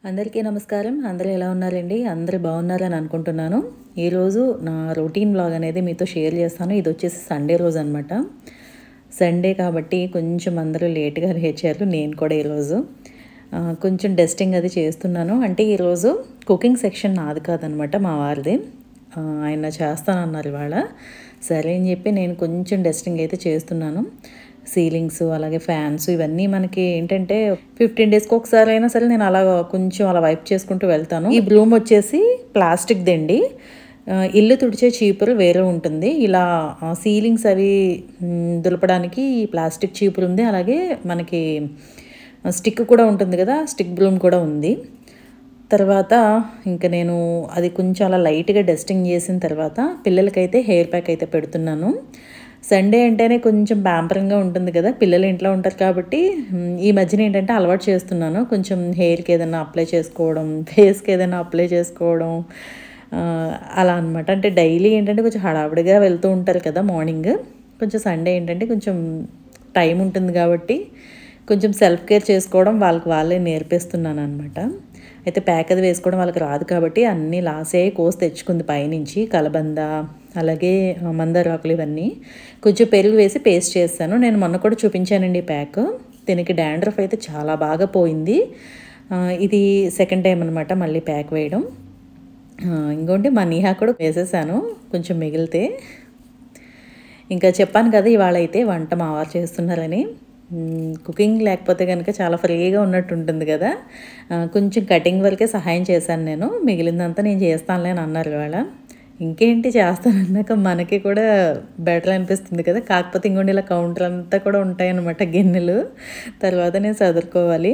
అందరికీ నమస్కారం. అందరూ ఎలా ఉన్నారండి? అందరూ బాగున్నారని అనుకుంటున్నాను. ఈరోజు నా రొటీన్ వ్లాగ్ అనేది మీతో షేర్ చేస్తాను. ఇది వచ్చేసి సండే రోజు అనమాట. సండే కాబట్టి కొంచెం అందరూ లేట్గా లేచారు. నేను కూడా ఈరోజు కొంచెం డస్టింగ్ అది చేస్తున్నాను. అంటే ఈరోజు కుకింగ్ సెక్షన్ నాది కాదనమాట, మా వారిది. ఆయన చేస్తానన్నారు ఇవాళ. సరే అని చెప్పి నేను కొంచెం డస్టింగ్ అయితే చేస్తున్నాను. సీలింగ్స్ అలాగే ఫ్యాన్స్ ఇవన్నీ మనకి ఏంటంటే 15 డేస్కి ఒకసారి అయినా సరే నేను అలా కొంచెం అలా వైప్ చేసుకుంటూ వెళ్తాను. ఈ బ్లూమ్ వచ్చేసి ప్లాస్టిక్ దండి. ఇల్లు తుడిచే చీపురు వేరే ఉంటుంది. ఇలా సీలింగ్స్ అవి దులపడానికి ఈ ప్లాస్టిక్ చీపురు ఉంది. అలాగే మనకి స్టిక్ కూడా ఉంటుంది కదా, స్టిక్ బ్లూమ్ కూడా ఉంది. తర్వాత ఇంకా నేను అది కొంచెం అలా లైట్గా డస్టింగ్ చేసిన తర్వాత పిల్లలకైతే హెయిర్ ప్యాక్ అయితే పెడుతున్నాను. సండే అంటేనే కొంచెం ప్యాంపరింగ్గా ఉంటుంది కదా, పిల్లలు ఇంట్లో ఉంటారు కాబట్టి ఈ మధ్యన ఏంటంటే అలవాటు చేస్తున్నాను. కొంచెం హెయిర్కి ఏదైనా అప్లై చేసుకోవడం, ఫేస్కి ఏదైనా అప్లై చేసుకోవడం, అలా అనమాట. అంటే డైలీ ఏంటంటే కొంచెం హడావిడిగా వెళ్తూ ఉంటారు కదా మార్నింగ్. కొంచెం సండే ఏంటంటే కొంచెం టైం ఉంటుంది కాబట్టి కొంచెం సెల్ఫ్ కేర్ చేసుకోవడం వాళ్ళే నేర్పిస్తున్నాను అనమాట. అయితే ప్యాక్ అది వేసుకోవడం వాళ్ళకి రాదు కాబట్టి అన్నీ లాసే కోసి తెచ్చుకుంది పైనుంచి. కలబంద అలాగే మందారాకులు ఇవన్నీ కొంచెం పెరుగు వేసి పేస్ట్ చేస్తాను. నేను మొన్న కూడా చూపించానండి ఈ ప్యాక్. దీనికి డాండ్రఫ్ అయితే చాలా బాగా పోయింది. ఇది సెకండ్ టైం అనమాట మళ్ళీ ప్యాక్ వేయడం. ఇంకోటి మా నీహా కూడా వేసేసాను కొంచెం మిగిలితే. ఇంకా చెప్పాను కదా ఇవాళ అయితే వంట మా వారు చేస్తున్నారని. కుకింగ్ లేకపోతే కనుక చాలా ఫ్రీగా ఉన్నట్టు ఉంటుంది కదా. కొంచెం కటింగ్ వరకే సహాయం చేశాను నేను, మిగిలిందంతా నేను చేస్తానులే అని అన్నారు ఇవాళ. ఇంకేంటి చేస్తానన్నాక మనకి కూడా బెటర్ అనిపిస్తుంది కదా. కాకపోతే ఇంకోటి ఇలా కౌంటర్ అంతా కూడా ఉంటాయన్నమాట గిన్నెలు, తర్వాత నేను చదువుకోవాలి.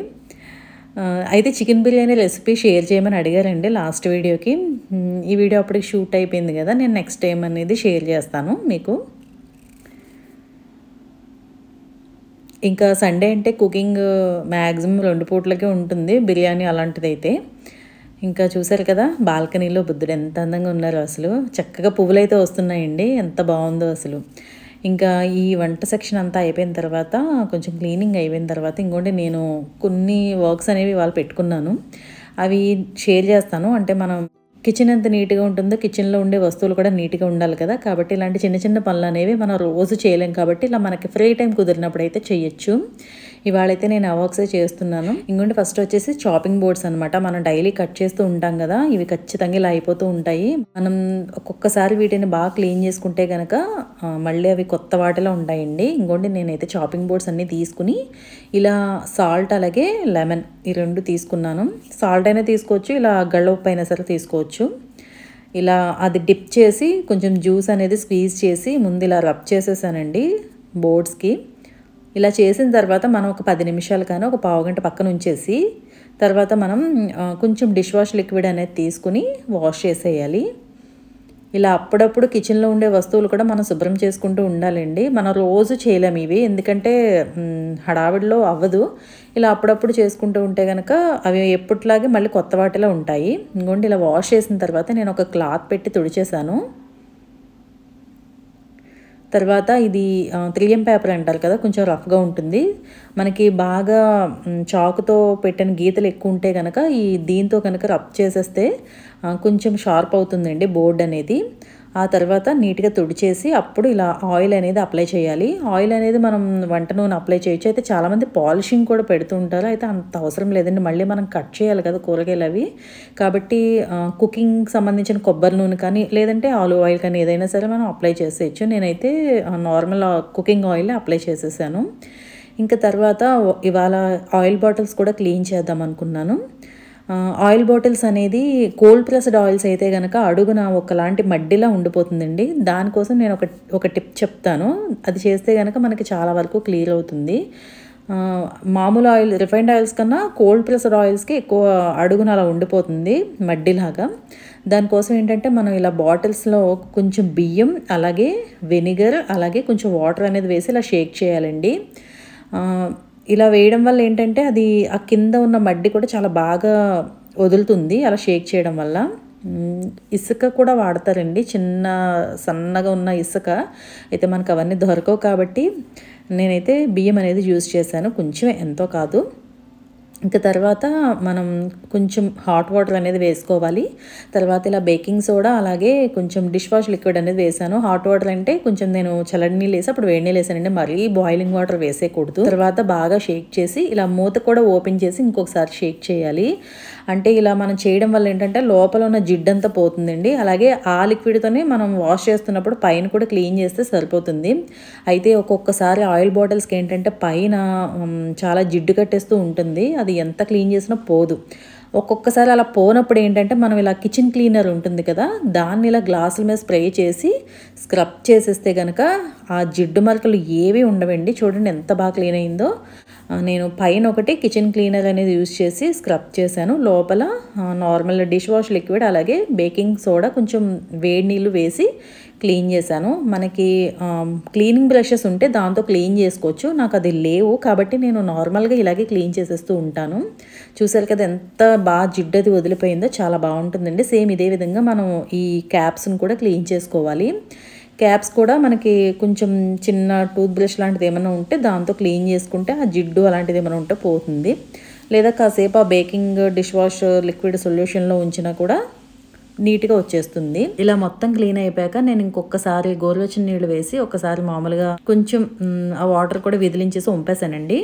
అయితే చికెన్ బిర్యానీ రెసిపీ షేర్ చేయమని అడిగారండి లాస్ట్ వీడియోకి. ఈ వీడియో అప్పటికి షూట్ అయిపోయింది కదా, నేను నెక్స్ట్ టైం అనేది షేర్ చేస్తాను మీకు. ఇంకా సండే అంటే కుకింగ్ మ్యాక్సిమం 2 పూట్లకే ఉంటుంది, బిర్యానీ అలాంటిది అయితే. ఇంకా చూసారు కదా బాల్కనీలో బుద్ధుడు ఎంత అందంగా ఉన్నారో అసలు. చక్కగా పువ్వులు అయితే వస్తున్నాయండి, ఎంత బాగుందో అసలు. ఇంకా ఈ వంట సెక్షన్ అంతా అయిపోయిన తర్వాత కొంచెం క్లీనింగ్ అయిపోయిన తర్వాత ఇంకోటి నేను కొన్ని వర్క్స్ అనేవి వాళ్ళు పెట్టుకున్నాను, అవి షేర్ చేస్తాను. అంటే మనం కిచెన్ ఎంత నీట్గా ఉంటుందో కిచెన్లో ఉండే వస్తువులు కూడా నీట్గా ఉండాలి కదా. కాబట్టి ఇలాంటి చిన్న చిన్న పనులు అనేవి మనం రోజు చేయలేం కాబట్టి ఇలా మనకి ఫ్రీ టైం కుదిరినప్పుడు అయితే చేయొచ్చు. ఇవాళైతే నేను ఆ వర్క్సే చేస్తున్నాను. ఇంకోటి ఫస్ట్ వచ్చేసి చాపింగ్ బోర్డ్స్ అనమాట. మనం డైలీ కట్ చేస్తూ ఉంటాం కదా, ఇవి ఖచ్చితంగా ఇలా అయిపోతూ ఉంటాయి. మనం ఒక్కొక్కసారి వీటిని బాగా క్లీన్ చేసుకుంటే కనుక మళ్ళీ అవి కొత్త వాటిలో ఉంటాయండి. ఇంకోటి నేనైతే చాపింగ్ బోర్డ్స్ అన్నీ తీసుకుని ఇలా సాల్ట్ అలాగే లెమన్ ఈ 2 తీసుకున్నాను. సాల్ట్ అయినా తీసుకోవచ్చు, ఇలా గళ్ళ ఉప్పు అయినా సరే తీసుకోవచ్చు. ఇలా అది డిప్ చేసి కొంచెం జ్యూస్ అనేది స్క్వీజ్ చేసి ముందు ఇలా రబ్ చేసేసానండి బోర్డ్స్కి. ఇలా చేసిన తర్వాత మనం ఒక 10 నిమిషాలు కానీ ఒక పావు గంట పక్కన ఉంచేసి తర్వాత మనం కొంచెం డిష్ వాష్ లిక్విడ్ అనేది తీసుకుని వాష్ చేసేయాలి. ఇలా అప్పుడప్పుడు కిచెన్లో ఉండే వస్తువులు కూడా మనం శుభ్రం చేసుకుంటూ ఉండాలండి. మనం రోజు చేయలేము ఇవి, ఎందుకంటే హడావిడిలో అవ్వదు. ఇలా అప్పుడప్పుడు చేసుకుంటూ ఉంటే కనుక అవి ఎప్పటిలాగే మళ్ళీ కొత్త వాటిలో ఉంటాయి. ఇంకోండి ఇలా వాష్ చేసిన తర్వాత నేను ఒక క్లాత్ పెట్టి తుడిచేసాను. తర్వాత ఇది 3M పేపర్ అంటారు కదా, కొంచెం రఫ్గా ఉంటుంది. మనకి బాగా చాకుతో పెట్టిన గీతలు ఎక్కువ ఉంటే కనుక దీంతో కనుక రబ్ చేసేస్తే కొంచెం షార్ప్ అవుతుందండి బోర్డ్ అనేది. ఆ తర్వాత నీట్గా తుడిచేసి అప్పుడు ఇలా ఆయిల్ అనేది అప్లై చేయాలి. ఆయిల్ అనేది మనం వంట నూనె అప్లై చేయొచ్చు. అయితే చాలామంది పాలిషింగ్ కూడా పెడుతూ ఉంటారు, అయితే అంత అవసరం లేదండి. మళ్ళీ మనం కట్ చేయాలి కదా కూరగాయలు అవి, కాబట్టి కుకింగ్ సంబంధించిన కొబ్బరి నూనె కానీ లేదంటే ఆలివ్ ఆయిల్ కానీ ఏదైనా సరే మనం అప్లై చేసేయచ్చు. నేనైతే నార్మల్ కుకింగ్ ఆయిల్ అప్లై చేసేసాను. ఇంకా తర్వాత ఇవాళ ఆయిల్ బాటిల్స్ కూడా క్లీన్ చేద్దాం అనుకున్నాను. ఆయిల్ బాటిల్స్ అనేది కోల్డ్ ప్రెస్డ్ ఆయిల్స్ అయితే కనుక అడుగున ఒకలాంటి మడ్డిలా ఉండిపోతుందండి. దానికోసం నేను ఒక టిప్ చెప్తాను, అది చేస్తే కనుక మనకి చాలా వరకు క్లియర్ అవుతుంది. మామూలు ఆయిల్ రిఫైండ్ ఆయిల్స్ కన్నా కోల్డ్ ప్రెస్డ్ ఆయిల్స్కి ఎక్కువ అడుగున అలా ఉండిపోతుంది మడ్డిలాగా. దానికోసం ఏంటంటే మనం ఇలా బాటిల్స్లో కొంచెం బియ్యం అలాగే వెనిగర్ అలాగే కొంచెం వాటర్ అనేది వేసి ఇలా షేక్ చేయాలండి. ఇలా వేయడం వల్ల ఏంటంటే అది ఆ కింద ఉన్న మడ్డి కూడా చాలా బాగా వదులుతుంది అలా షేక్ చేయడం వల్ల. ఇసుక కూడా వాడతారండి, చిన్న సన్నగా ఉన్న ఇసుక. అయితే మనకు అవన్నీ దొరకవు కాబట్టి నేనైతే బియ్యం అనేది యూజ్ చేశాను, కొంచెం ఎంతో కాదు. ఇంకా తర్వాత మనం కొంచెం హాట్ వాటర్ అనేది వేసుకోవాలి. తర్వాత ఇలా బేకింగ్ సోడా అలాగే కొంచెం డిష్ వాష్ లిక్విడ్ అనేది వేసాను. హాట్ వాటర్ అంటే కొంచెం నేను చల్లటి నీళ్ళు వేసి అప్పుడు వేడి నీళ్ళు వేసానండి, మరీ బాయిలింగ్ వాటర్ వేసేయకూడదు. తర్వాత బాగా షేక్ చేసి ఇలా మూత కూడా ఓపెన్ చేసి ఇంకొకసారి షేక్ చేయాలి. అంటే ఇలా మనం చేయడం వల్ల ఏంటంటే లోపల ఉన్న జిడ్డంతా పోతుందండి. అలాగే ఆ లిక్విడ్తోనే మనం వాష్ చేస్తున్నప్పుడు పైన కూడా క్లీన్ చేస్తే సరిపోతుంది. అయితే ఒక్కొక్కసారి ఆయిల్ బాటిల్స్కి ఏంటంటే పైన చాలా జిడ్డు కట్టేస్తూ ఉంటుంది, అది ఎంత క్లీన్ చేసినా పోదు. ఒక్కొక్కసారి అలా పోనప్పుడు ఏంటంటే మనం ఇలా కిచెన్ క్లీనర్ ఉంటుంది కదా, దాన్ని ఇలా గ్లాసుల మీద స్ప్రే చేసి స్క్రబ్ చేసేస్తే కనుక ఆ జిడ్డు మరకలు ఏవి ఉండవండి. చూడండి ఎంత బాగా క్లీన్ అయిందో. నేను పైన ఒకటి కిచెన్ క్లీనర్ అనేది యూజ్ చేసి స్క్రబ్ చేశాను, లోపల నార్మల్ డిష్ వాష్ లిక్విడ్ అలాగే బేకింగ్ సోడా కొంచెం వేడి నీళ్ళు వేసి క్లీన్ చేశాను. మనకి క్లీనింగ్ బ్రషెస్ ఉంటే దాంతో క్లీన్ చేసుకోవచ్చు, నాకు అది లేవు కాబట్టి నేను నార్మల్గా ఇలాగే క్లీన్ చేసేస్తూ ఉంటాను. చూసారు కదా ఎంత బాగా జిడ్డది వదిలిపోయిందో, చాలా బాగుంటుందండి. సేమ్ ఇదే విధంగా మనం ఈ క్యాప్స్ని కూడా క్లీన్ చేసుకోవాలి. క్యాప్స్ కూడా మనకి కొంచెం చిన్న టూత్ బ్రష్ లాంటిది ఏమైనా ఉంటే దాంతో క్లీన్ చేసుకుంటే ఆ జిడ్డు అలాంటిది ఏమైనా ఉంటే పోతుంది. లేదా కాసేపు ఆ బేకింగ్ డిష్ వాష్ లిక్విడ్ సొల్యూషన్లో ఉంచినా కూడా నీట్గా వచ్చేస్తుంది. ఇలా మొత్తం క్లీన్ అయిపోయాక నేను ఇంకొకసారి గోరువెచ్చని నీళ్ళు వేసి ఒకసారి మామూలుగా కొంచెం ఆ వాటర్ కూడా విదిలించేసి ఉంపేసానండి.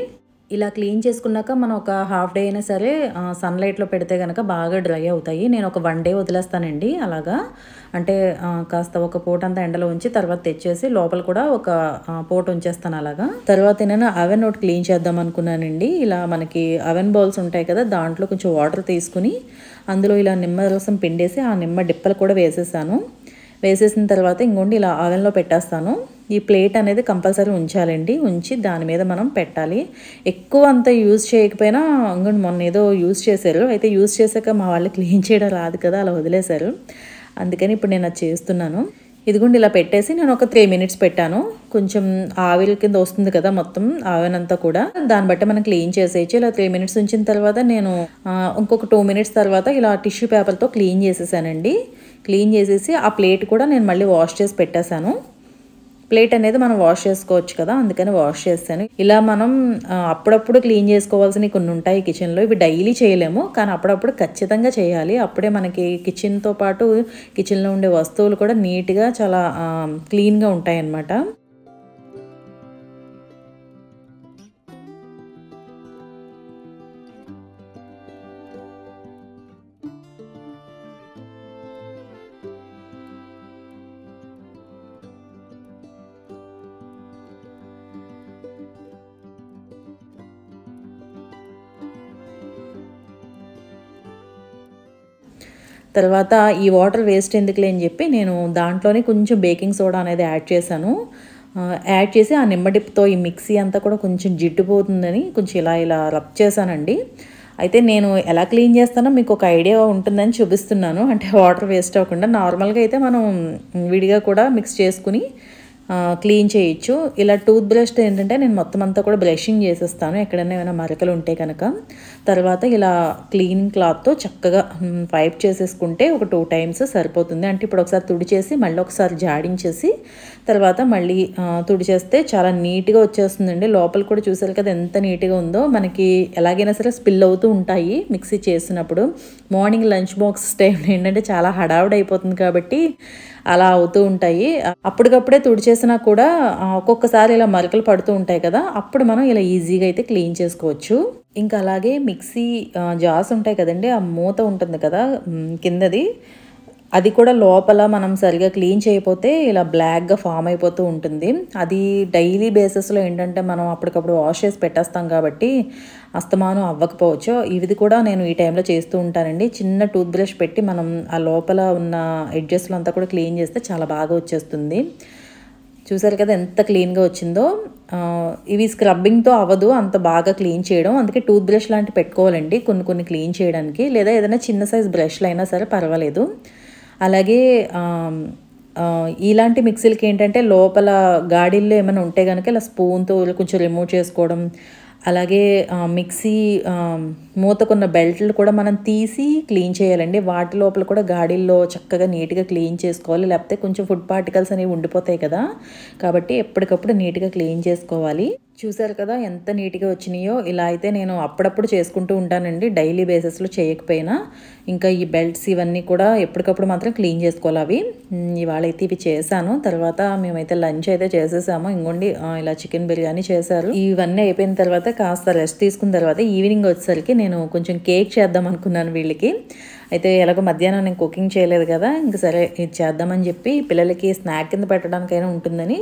ఇలా క్లీన్ చేసుకున్నాక మనం ఒక హాఫ్ డే అయినా సరే సన్లైట్లో పెడితే కనుక బాగా డ్రై అవుతాయి. నేను ఒక 1 డే వదిలేస్తానండి అలాగా. అంటే కాస్త ఒక పూట అంతా ఎండలో ఉంచి తర్వాత తెచ్చేసి లోపల కూడా ఒక పూట ఉంచేస్తాను అలాగా. తర్వాత నేను అవెన్ ఒకటి క్లీన్ చేద్దాం అనుకున్నానండి. ఇలా మనకి అవెన్ బౌల్స్ ఉంటాయి కదా, దాంట్లో కొంచెం వాటర్ తీసుకుని అందులో ఇలా నిమ్మ రసం పిండేసి ఆ నిమ్మ డిప్పలు కూడా వేసేసాను. వేసేసిన తర్వాత ఇంకోండి ఇలా ఆవెన్లో పెట్టేస్తాను. ఈ ప్లేట్ అనేది కంపల్సరీ ఉంచాలండి, ఉంచి దాని మీద మనం పెట్టాలి. ఎక్కువ అంత యూజ్ చేయకపోయినా ఇంకోండి మొన్న ఏదో యూజ్ చేశారు, అయితే యూజ్ చేశాక మా వాళ్ళు క్లీన్ చేయడం రాదు కదా, అలా వదిలేశారు. అందుకని ఇప్పుడు నేను అది చేస్తున్నాను. ఇదిగోండి ఇలా పెట్టేసి నేను ఒక 3 మినిట్స్ పెట్టాను. కొంచెం ఆవిరి కింద వస్తుంది కదా మొత్తం ఆవెన్ అంతా కూడా, దాన్ని బట్టి మనం క్లీన్ చేసేయచ్చు. ఇలా 3 మినిట్స్ ఉంచిన తర్వాత నేను ఇంకొక 2 మినిట్స్ తర్వాత ఇలా టిష్యూ పేపర్తో క్లీన్ చేసేసానండి. క్లీన్ చేసేసి ఆ ప్లేట్ కూడా నేను మళ్ళీ వాష్ చేసి పెట్టేశాను. ప్లేట్ అనేది మనం వాష్ చేసుకోవచ్చు కదా, అందుకని వాష్ చేస్తాను. ఇలా మనం అప్పుడప్పుడు క్లీన్ చేసుకోవాల్సినవి కొన్ని ఉంటాయి కిచెన్లో, ఇవి డైలీ చేయలేము కానీ అప్పుడప్పుడు ఖచ్చితంగా చేయాలి. అప్పుడే మనకి కిచెన్తో పాటు కిచెన్లో ఉండే వస్తువులు కూడా నీట్గా చాలా క్లీన్గా ఉంటాయి అన్నమాట. తర్వాత ఈ వాటర్ వేస్ట్ ఎందుకులే అని చెప్పి నేను దాంట్లోనే కొంచెం బేకింగ్ సోడా అనేది యాడ్ చేశాను. యాడ్ చేసి ఆ నిమ్మ డిప్తో ఈ మిక్సీ అంతా కూడా కొంచెం జిడ్డుపోతుందని కొంచెం ఇలా రబ్ చేశానండి. అయితే నేను ఎలా క్లీన్ చేస్తానో మీకు ఒక ఐడియా ఉంటుందని చూపిస్తున్నాను. అంటే వాటర్ వేస్ట్ అవ్వకుండా నార్మల్గా అయితే మనం విడిగా కూడా మిక్స్ చేసుకుని క్లీన్ చేయొచ్చు. ఇలా టూత్ బ్రష్తో ఏంటంటే నేను మొత్తం అంతా కూడా బ్రషింగ్ చేసేస్తాను ఎక్కడైనా ఏమైనా మరకలు ఉంటే కనుక. తర్వాత ఇలా క్లీనింగ్ క్లాత్తో చక్కగా వైప్ చేసేసుకుంటే ఒక 2 టైమ్స్ సరిపోతుంది. అంటే ఇప్పుడు ఒకసారి తుడిచేసి మళ్ళీ ఒకసారి జాడించేసి తర్వాత మళ్ళీ తుడిచేస్తే చాలా నీట్గా వచ్చేస్తుందండి. లోపల కూడా చూసారు కదా ఎంత నీట్గా ఉందో. మనకి ఎలాగైనా సరే స్పిల్ అవుతూ ఉంటాయి మిక్సీ చేసినప్పుడు. మార్నింగ్ లంచ్ బాక్స్ టైంలో ఏంటంటే చాలా హడావుడి అయిపోతుంది కాబట్టి అలా అవుతూ ఉంటాయి. అప్పటికప్పుడే తుడిచేసినా కూడా ఒక్కొక్కసారి ఇలా మరకలు పడుతూ ఉంటాయి కదా, అప్పుడు మనం ఇలా ఈజీగా అయితే క్లీన్ చేసుకోవచ్చు. ఇంకా అలాగే మిక్సీ జార్స్ ఉంటాయి కదండి, ఆ మూత ఉంటుంది కదా కిందది, అది కూడా లోపల మనం సరిగా క్లీన్ చేయకపోతే ఇలా బ్లాక్గా ఫామ్ అయిపోతూ ఉంటుంది. అది డైలీ బేసిస్లో ఏంటంటే మనం అప్పటికప్పుడు వాష్ చేసి పెట్టేస్తాం కాబట్టి అస్తమానం అవ్వకపోవచ్చు. ఇది కూడా నేను ఈ టైంలో చేస్తూ ఉంటానండి. చిన్న టూత్ బ్రష్ పెట్టి మనం ఆ లోపల ఉన్న ఎడ్జెస్లో అంతా కూడా క్లీన్ చేస్తే చాలా బాగా వచ్చేస్తుంది. చూసారు కదా ఎంత క్లీన్గా వచ్చిందో. ఇవి స్క్రబ్బింగ్తో అవ్వదు అంత బాగా క్లీన్ చేయడం, అందుకే టూత్ బ్రష్ లాంటివి పెట్టుకోవాలండి కొన్ని క్లీన్ చేయడానికి. లేదా ఏదైనా చిన్న సైజ్ బ్రష్లు అయినా సరే పర్వాలేదు. అలాగే ఇలాంటి మిక్సీలకి ఏంటంటే లోపల గాడిల్లో ఏమైనా ఉంటే కనుక ఇలా స్పూన్తో కొంచెం రిమూవ్ చేసుకోవడం, అలాగే మిక్సీ మూతకున్న బెల్ట్లు కూడా మనం తీసి క్లీన్ చేయాలండి. వాటి లోపల కూడా గాడీల్లో చక్కగా నీట్గా క్లీన్ చేసుకోవాలి, లేకపోతే కొంచెం ఫుడ్ పార్టికల్స్ అనేవి ఉండిపోతాయి కదా, కాబట్టి ఎప్పటికప్పుడు నీట్గా క్లీన్ చేసుకోవాలి. చూసారు కదా ఎంత నీట్గా వచ్చినాయో. ఇలా అయితే నేను అప్పుడప్పుడు చేసుకుంటూ ఉంటానండి, డైలీ బేసిస్లో చేయకపోయినా. ఇంకా ఈ బెల్ట్స్ ఇవన్నీ కూడా ఎప్పటికప్పుడు మాత్రం క్లీన్ చేసుకోవాలి అవి. ఇవాళ అయితే ఇవి చేశాను. తర్వాత మేమైతే లంచ్ అయితే చేసేసాము. ఇంకోండి ఇలా చికెన్ బిర్యానీ చేశారు. ఇవన్నీ అయిపోయిన తర్వాత కాస్త రెస్ట్ తీసుకున్న తర్వాత ఈవినింగ్ వచ్చేసరికి నేను కొంచెం కేక్ చేద్దాం అనుకున్నాను వీళ్ళకి. అయితే ఎలాగో మధ్యాహ్నం నేను కుకింగ్ చేయలేదు కదా, ఇంక సరే ఇది చేద్దామని చెప్పి పిల్లలకి స్నాక్ కింద పెట్టడానికైనా ఉంటుందని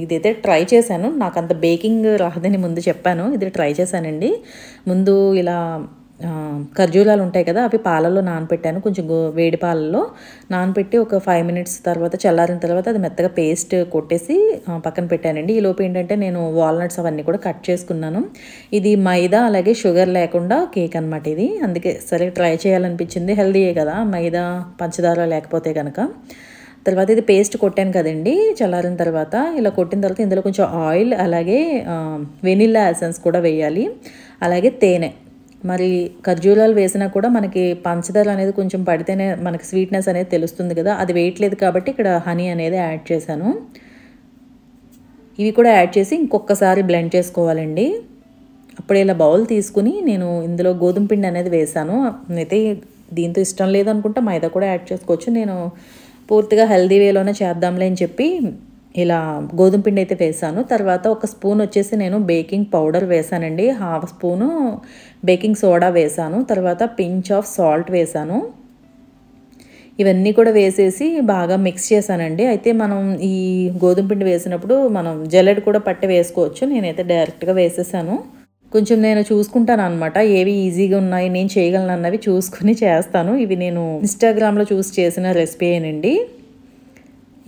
ఇదైతే ట్రై చేశాను. నాకు అంత బేకింగ్ రాదని ముందు చెప్పాను, ఇది ట్రై చేశానండి. ముందు ఇలా ఖర్జూరాలు ఉంటాయి కదా, అవి పాలలో నానపెట్టాను, కొంచెం వేడి పాలలో నానపెట్టి ఒక 5 మినిట్స్ తర్వాత చల్లారిన తర్వాత అది మెత్తగా పేస్ట్ కొట్టేసి పక్కన పెట్టానండి. ఈ లోపు ఏంటంటే నేను వాల్నట్స్ అవన్నీ కూడా కట్ చేసుకున్నాను. ఇది మైదా అలాగే షుగర్ లేకుండా కేక్ అనమాట ఇది, అందుకే సరే ట్రై చేయాలనిపించింది. హెల్దీయే కదా మైదా పంచదార లేకపోతే కనుక. తర్వాత ఇది పేస్ట్ కొట్టాను కదండి చల్లారిన తర్వాత. ఇలా కొట్టిన తర్వాత ఇందులో కొంచెం ఆయిల్ అలాగే వెనిల్లా ఎసెన్స్ కూడా వేయాలి, అలాగే తేనె. మరి ఖర్జూరాలు వేసినా కూడా మనకి పంచదార అనేది కొంచెం పడితేనే మనకి స్వీట్నెస్ అనేది తెలుస్తుంది కదా, అది వేయట్లేదు కాబట్టి ఇక్కడ హనీ అనేది యాడ్ చేశాను. ఇవి కూడా యాడ్ చేసి ఇంకొకసారి బ్లెండ్ చేసుకోవాలండి. అప్పుడే ఇలా బౌల్ తీసుకుని నేను ఇందులో గోధుమ పిండి అనేది వేసాను. అయితే దీంతో ఇష్టం లేదనుకుంటే మైదా కూడా యాడ్ చేసుకోవచ్చు. నేను పూర్తిగా హెల్దీ వేలోనే చేద్దాంలే అని చెప్పి ఇలా గోధుమ పిండి అయితే వేసాను. తర్వాత ఒక స్పూన్ వచ్చేసి నేను బేకింగ్ పౌడర్ వేసానండి, 1/2 స్పూను బేకింగ్ సోడా వేసాను, తర్వాత పించ్ ఆఫ్ సాల్ట్ వేసాను. ఇవన్నీ కూడా వేసేసి బాగా మిక్స్ చేశానండి. అయితే మనం ఈ గోధుమ పిండి వేసినప్పుడు మనం జల్లెడ కూడా పట్టి వేసుకోవచ్చు, నేనైతే డైరెక్ట్గా వేసేసాను. కొంచెం నేను చూసుకుంటాను అనమాట, ఏవి ఈజీగా ఉన్నాయి నేను చేయగలను అన్నవి చూసుకుని చేస్తాను. ఇవి నేను ఇన్స్టాగ్రామ్లో చూసి చేసిన రెసిపీయేనండి.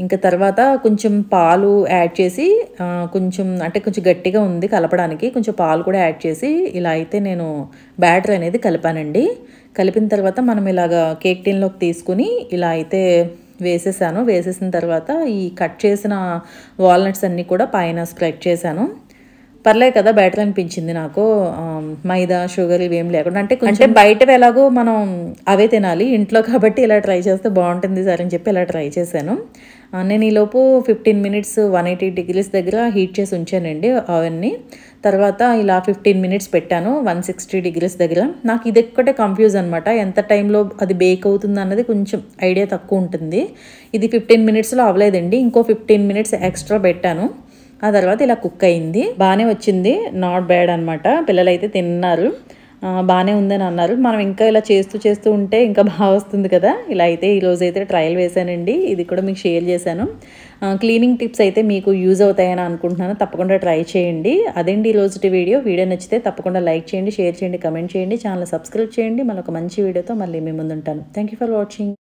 ఇంకా తర్వాత కొంచెం పాలు యాడ్ చేసి కొంచెం అంటే కొంచెం గట్టిగా ఉంది కలపడానికి, కొంచెం పాలు కూడా యాడ్ చేసి ఇలా అయితే నేను బ్యాటర్ అనేది కలిపానండి. కలిపిన తర్వాత మనం ఇలాగా కేక్ టిన్లోకి తీసుకుని ఇలా అయితే వేసేసాను. వేసేసిన తర్వాత ఈ కట్ చేసిన వాల్నట్స్ అన్నీ కూడా పైన స్ప్రెడ్ చేశాను. పర్లేదు కదా, బెటర్ అనిపించింది నాకు, మైదా షుగర్ ఇవేం లేకుండా. అంటే బయటవి ఎలాగో మనం అవే తినాలి, ఇంట్లో కాబట్టి ఇలా ట్రై చేస్తే బాగుంటుంది సరే అని చెప్పి ఇలా ట్రై చేశాను. నేను ఈలోపు 15 మినిట్స్ 180 డిగ్రీస్ దగ్గర హీట్ చేసి ఉంచానండి అవన్నీ. తర్వాత ఇలా 15 మినిట్స్ పెట్టాను 160 డిగ్రీస్ దగ్గర. నాకు ఇది ఒక్కటే కన్ఫ్యూజ్ అనమాట, ఎంత టైంలో అది బేక్ అవుతుంది అన్నది కొంచెం ఐడియా తక్కువ ఉంటుంది. ఇది 15 మినిట్స్లో అవ్వలేదండి, ఇంకో 15 మినిట్స్ ఎక్స్ట్రా పెట్టాను. ఆ తర్వాత ఇలా కుక్ అయింది, బాగానే వచ్చింది, నాట్ బ్యాడ్ అనమాట. పిల్లలైతే తిన్నారు, బాగానే ఉందని అన్నారు. మనం ఇంకా ఇలా చేస్తూ ఉంటే ఇంకా బాగా వస్తుంది కదా. ఇలా అయితే ఈరోజు అయితే ట్రయల్ వేసానండి, ఇది కూడా మీకు షేర్ చేశాను. క్లీనింగ్ టిప్స్ అయితే మీకు యూజ్ అవుతాయని అనుకుంటున్నాను, తప్పకుండా ట్రై చేయండి. అదేంటి ఈరోజు వీడియో నచ్చితే తప్పకుండా లైక్ చేయండి, షేర్ చేయండి, కమెంట్ చేయండి, ఛానల్ సబ్స్క్రైబ్ చేయండి. మళ్ళీ ఒక మంచి వీడియోతో మళ్ళీ మీ ముందు ఉంటాను. Thank you for watching.